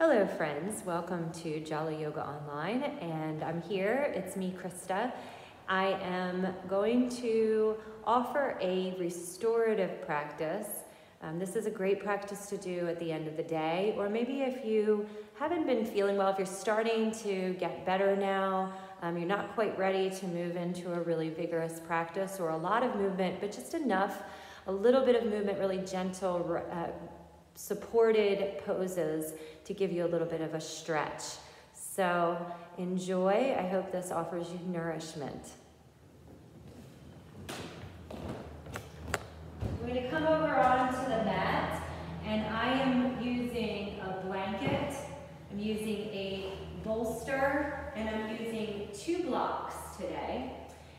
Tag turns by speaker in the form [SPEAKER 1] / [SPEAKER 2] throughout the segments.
[SPEAKER 1] Hello friends, welcome to Jolly Yoga Online, and I'm here, it's me Krista. I am going to offer a restorative practice. This is a great practice to do at the end of the day, or maybe if you haven't been feeling well, if you're starting to get better now, you're not quite ready to move into a really vigorous practice or a lot of movement, but just enough, a little bit of movement, really gentle, supported poses to give you a little bit of a stretch. So enjoy. I hope this offers you nourishment. I'm going to come over onto the mat, and I am using a blanket. I'm using a bolster, and I'm using 2 blocks today.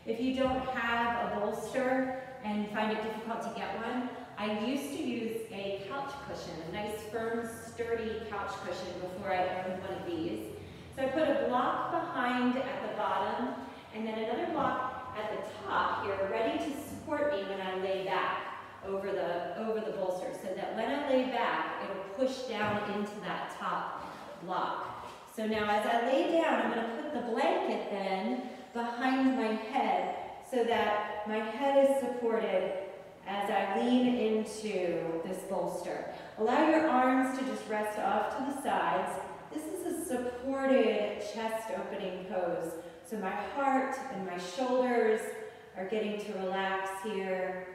[SPEAKER 1] If you don't have a bolster and find it difficult to get one, I used to use a couch cushion, a nice firm sturdy couch cushion before I owned one of these. So I put a block behind at the bottom and then another block at the top here, ready to support me when I lay back over the bolster, so that when I lay back, it'll push down into that top block. So now as I lay down, I'm going to put the blanket then behind my head so that my head is supported as I lean into this bolster. Allow your arms to just rest off to the sides. This is a supported chest opening pose. So my heart and my shoulders are getting to relax here.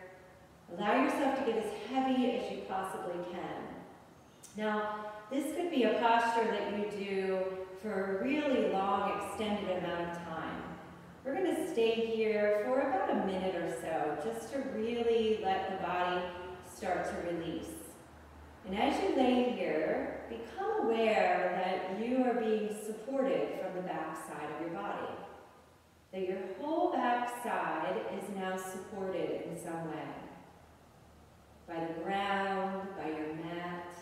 [SPEAKER 1] Allow yourself to get as heavy as you possibly can. Now, this could be a posture that you do for a really long, extended amount of time. We're going to stay here for about a minute or so, just to really let the body start to release. And as you lay here, become aware that you are being supported from the back side of your body. That your whole back side is now supported in some way. By the ground, by your mat,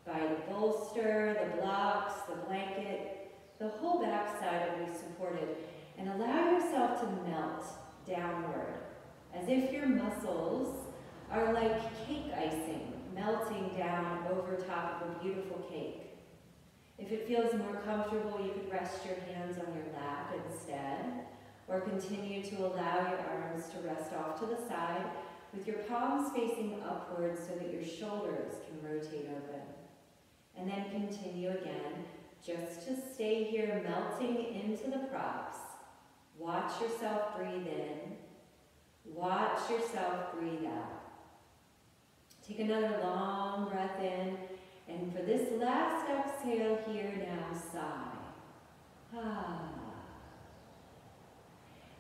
[SPEAKER 1] by the bolster, the blocks, the blanket, the whole back side will be supported. And allow yourself to melt downward, as if your muscles are like cake icing, melting down over top of a beautiful cake. If it feels more comfortable, you could rest your hands on your lap instead, or continue to allow your arms to rest off to the side with your palms facing upwards so that your shoulders can rotate open. And then continue again, just to stay here melting into the props. Watch yourself breathe in. Watch yourself breathe out. Take another long breath in. And for this last exhale here now, sigh. Ah.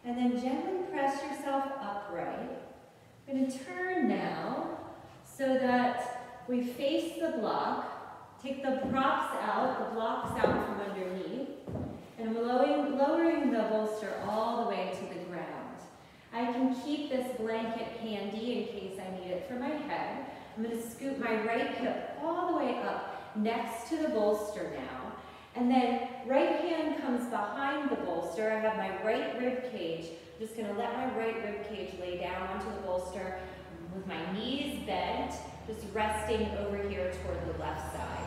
[SPEAKER 1] And then gently press yourself upright. I'm going to turn now so that we face the block. Take the props out, the blocks out from underneath. And I'm lowering the bolster all the way to the ground. I can keep this blanket handy in case I need it for my head. I'm going to scoop my right hip all the way up next to the bolster now. And then right hand comes behind the bolster. I have my right rib cage. I'm just going to let my right rib cage lay down onto the bolster with my knees bent, just resting over here toward the left side.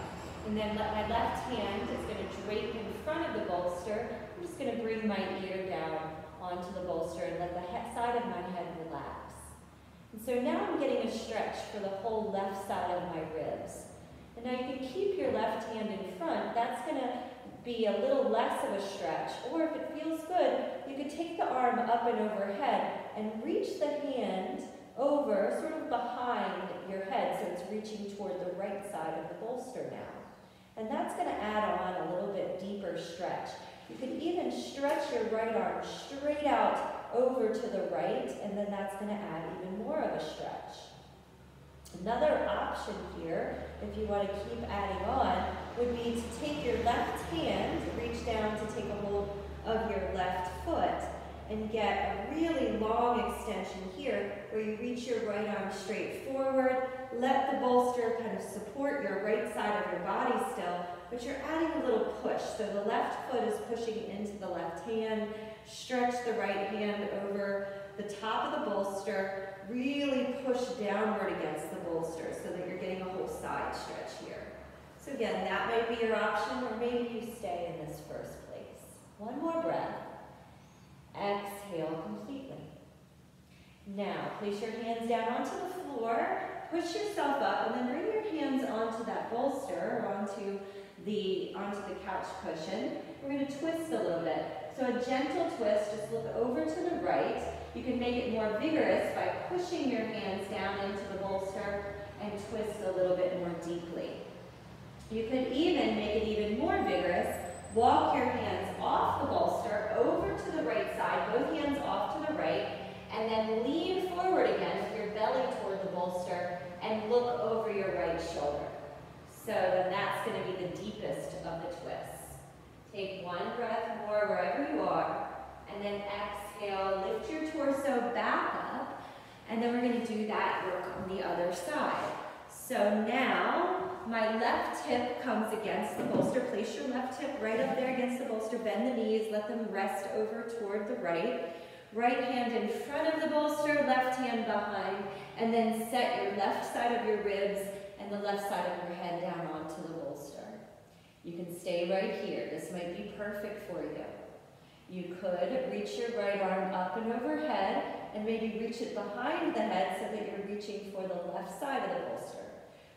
[SPEAKER 1] And then my left hand is going to drape in front of the bolster. I'm just going to bring my ear down onto the bolster and let the side of my head relax. And so now I'm getting a stretch for the whole left side of my ribs. And now you can keep your left hand in front. That's going to be a little less of a stretch. Or if it feels good, you could take the arm up and overhead and reach the hand over, sort of behind your head, so it's reaching toward the right side of the bolster now. And that's going to add on a little bit deeper stretch. You could even stretch your right arm straight out over to the right, and then that's going to add even more of a stretch. Another option here, if you want to keep adding on, would be to take your left hand, reach down to take a hold of your left foot, and get a really long extension here where you reach your right arm straight forward, let the bolster kind of support your right side of your body still, but you're adding a little push. So the left foot is pushing into the left hand, stretch the right hand over the top of the bolster, really push downward against the bolster so that you're getting a whole side stretch here. So So again, that might be your option, or maybe you stay in this first place. One more breath. Exhale completely. Now, place your hands down onto the floor, push yourself up, and then bring your hands onto that bolster, or onto the couch cushion. We're going to twist a little bit. So a gentle twist, just look over to the right. You can make it more vigorous by pushing your hands down into the bolster and twist a little bit more deeply. You could even make it even more vigorous. Walk your hands off the bolster over to the right side, both hands off to the right, and then lean forward again with your belly toward the bolster and look over your right shoulder. So then that's going to be the deepest of the twists. Take one breath more wherever you are, and then exhale, lift your torso back up, and then we're going to do that work on the other side. So now, my left hip comes against the bolster. Place your left hip right up there against the bolster. Bend the knees, let them rest over toward the right. Right hand in front of the bolster, left hand behind, and then set your left side of your ribs and the left side of your head down onto the bolster. You can stay right here. This might be perfect for you. You could reach your right arm up and overhead and maybe reach it behind the head so that you're reaching for the left side of the bolster.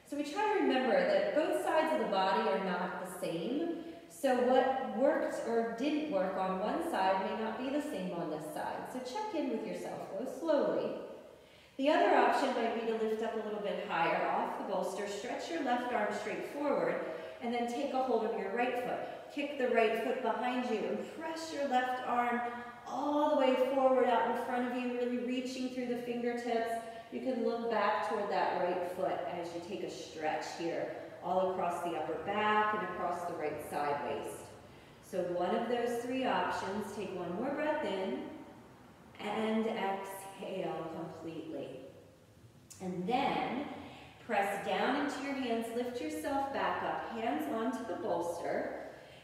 [SPEAKER 1] So we try to remember that both sides of the body are not the same. So what worked or didn't work on one side may not be the same on this side. So check in with yourself. Go slowly. The other option might be to lift up a little bit higher off the bolster. Stretch your left arm straight forward and then take a hold of your right foot. Kick the right foot behind you and press your left arm all the way forward out in front of you, really reaching through the fingertips. You can look back toward that right foot as you take a stretch here, all across the upper back and across the right side waist. So one of those three options, take one more breath in and exhale completely. And then press down into your hands, lift yourself back up, hands onto the bolster.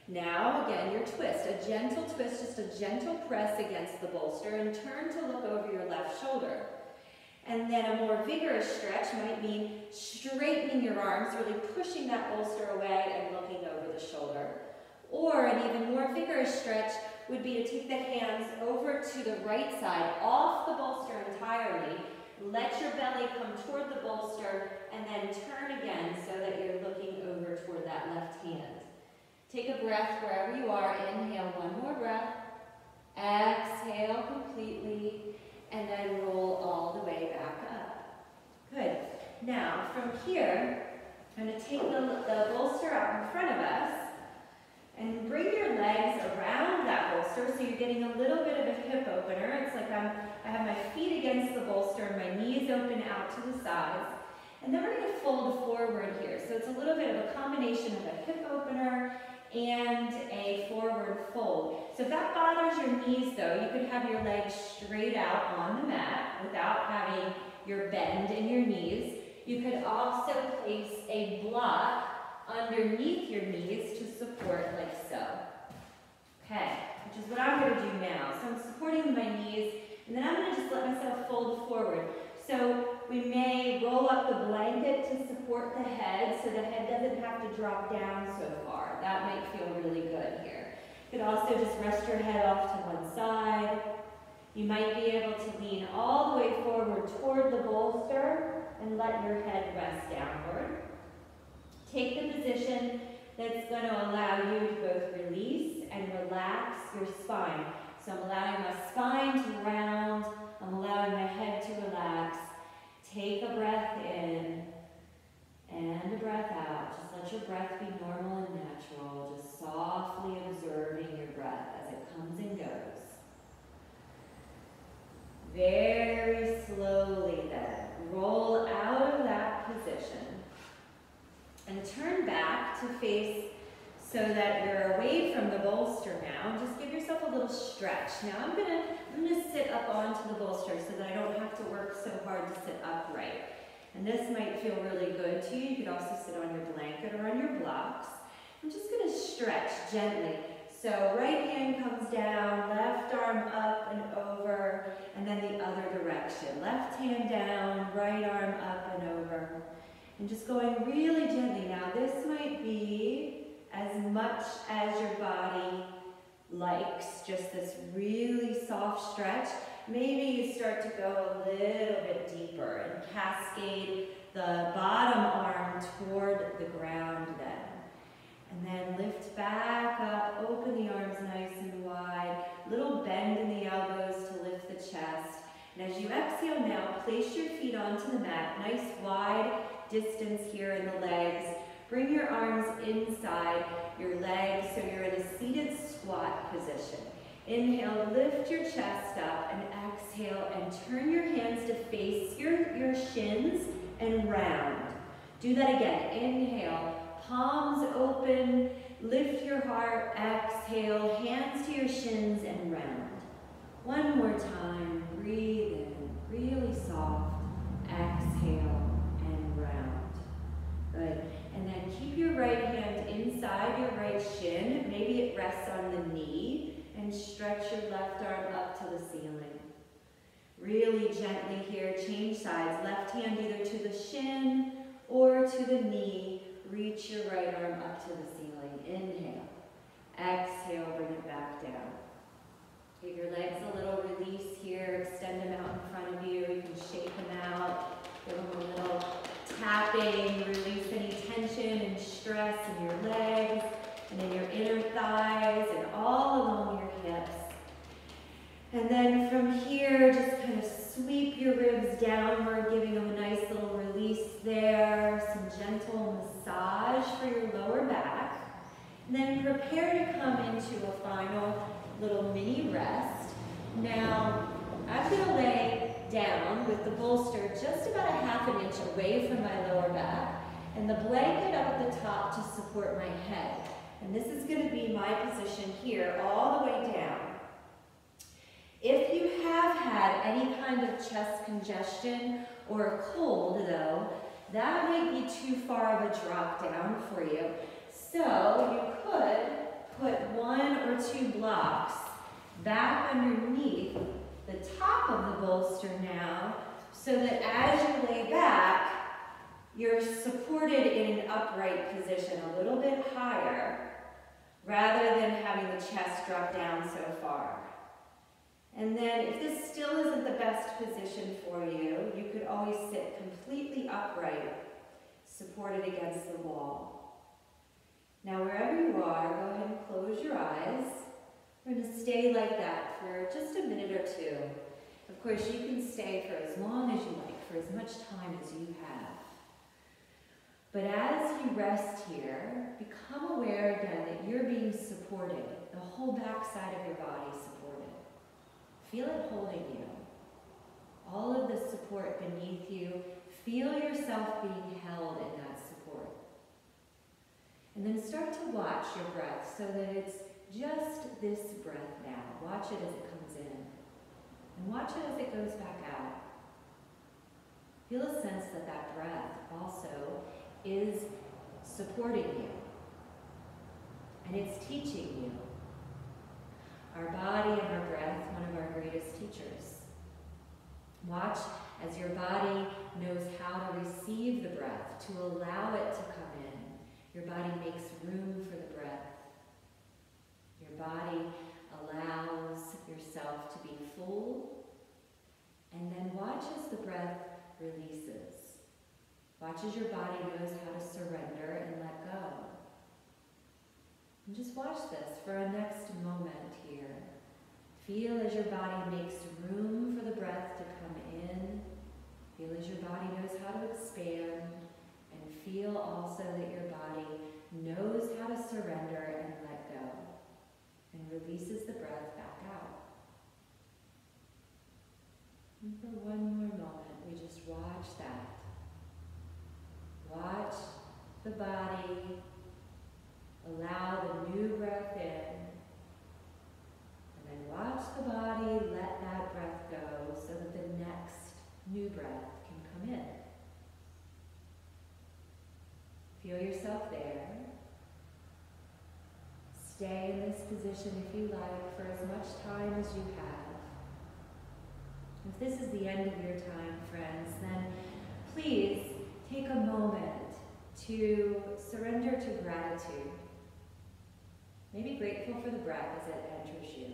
[SPEAKER 1] Now again, your twist, a gentle twist, just a gentle press against the bolster, and turn to look over your left shoulder. And then a more vigorous stretch might mean straightening your arms, really pushing that bolster away and looking over the shoulder. Or an even more vigorous stretch would be to take the hands over to the right side, off the bolster entirely. Let your belly come toward the bolster, and then turn again so that you're looking over toward that left hand. Take a breath wherever you are. Inhale, one more breath. Exhale completely. And then roll all the way back up. Good. Now, from here, I'm going to take the bolster out in front of us and bring your legs around that bolster so you're getting a little bit of a hip opener. It's like I have my feet against the bolster and my knees open out to the sides. And then we're going to fold forward here. So it's a little bit of a combination of a hip opener and a forward fold. So if that bothers your knees though, you could have your legs straight out on the mat without having your bend in your knees. You could also place a block underneath your knees to support like so. Okay, which is what I'm going to do now. So I'm supporting my knees, and then I'm going to just let myself fold forward. So we may roll up the blanket to support the head so the head doesn't have to drop down so far. That might feel really good here. You could also just rest your head off to one side. You might be able to lean all the way forward toward the bolster and let your head rest downward. Take the position that's going to allow you to both release and relax your spine. So I'm allowing my spine to round. I'm allowing my head to relax. Take a breath in and a breath out. Just let your breath be normal and natural. Just softly observing your breath as it comes and goes. Very slowly then, roll out of that position and turn back to face so that you're away from the bolster now. Just give yourself a little stretch. Now I'm gonna sit up onto the bolster so that I don't have to work so hard to sit upright. And this might feel really good to you. You could also sit on your blanket or on your blocks. I'm just gonna stretch gently. So right hand comes down, left arm up and over, and then the other direction. Left hand down, right arm up and over. And just going really gently. Now this might be as much as your body likes, just this really soft stretch. Maybe you start to go a little bit deeper and cascade the bottom arm toward the ground then. And then lift back up, open the arms nice and wide, little bend in the elbows to lift the chest. And as you exhale now, place your feet onto the mat, nice wide distance here in the legs. Bring your arms inside your legs so you're in a seated squat position. Inhale, lift your chest up, and exhale and turn your hands to face your shins and round. Do that again. Inhale, palms open, lift your heart, exhale, hands to your shins and round. One more time, breathe in, really soft, exhale and round. Good. And then keep your right hand inside your right shin. Maybe it rests on the knee, and stretch your left arm up to the ceiling. Really gently here, change sides. Left hand either to the shin or to the knee. Reach your right arm up to the ceiling. Inhale. Exhale, bring it back down. Give your legs a little release here. Extend them out in front of you. You can shake them out. Give them a little tapping. Release any tension and stress in your legs and in your inner thighs and all along your hips. And then from here, just kind of sweep your ribs downward, giving them a nice little release there. Some gentle massage for your lower back. And then prepare to come into a final little mini rest. Now, I'm going to lay down with the bolster just about a ½ inch away from my lower back, and the blanket up at the top to support my head. And this is going to be my position here all the way down. If you have had any kind of chest congestion or a cold, though, that might be too far of a drop down for you. So you could put 1 or 2 blocks back underneath the top of the bolster now, so that as you lay back, you're supported in an upright position a little bit higher, rather than having the chest drop down so far. And then if this still isn't the best position for you, you could always sit completely upright, supported against the wall. Now wherever you are, go ahead and close your eyes. We're going to stay like that for just a minute or two. Of course, you can stay for as long as you like, for as much time as you have. But as you rest here, become aware again that you're being supported, the whole back side of your body supported. Feel it holding you. All of the support beneath you. Feel yourself being held in that support. And then start to watch your breath so that it's just this breath now. Watch it as it comes in. And watch it as it goes back out. Feel a sense that that breath also is supporting you. And it's teaching you. Our body and our breath, one of our greatest teachers. Watch as your body knows how to receive the breath, to allow it to come in. Your body makes room for the breath. Your body allows yourself to be full. And then watch as the breath releases. Watch as your body knows how to surrender and let go. And just watch this for a next moment here. Feel as your body makes room for the breath to come in. Feel as your body knows how to expand. And feel also that your body knows how to surrender and let go. And releases the breath back out. And for one more moment, we just watch that. Watch the body allow the new breath in. And then watch the body let that breath go so that the next new breath can come in. Feel yourself there. Stay in this position if you like for as much time as you have. If this is the end of your time, friends, then please take a moment to surrender to gratitude. Maybe grateful for the breath as it enters you.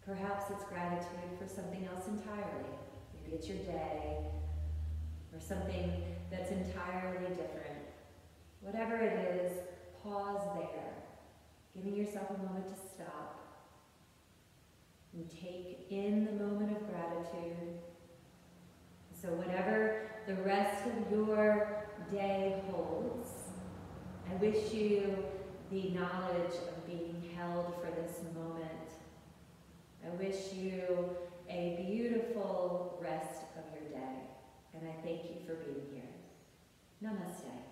[SPEAKER 1] Perhaps it's gratitude for something else entirely. Maybe it's your day or something that's entirely different. Whatever it is, pause there, giving yourself a moment to stop and take in the moment of gratitude. So whatever the rest of your day holds, I wish you the knowledge of being held for this moment. I wish you a beautiful rest of your day, and I thank you for being here. Namaste.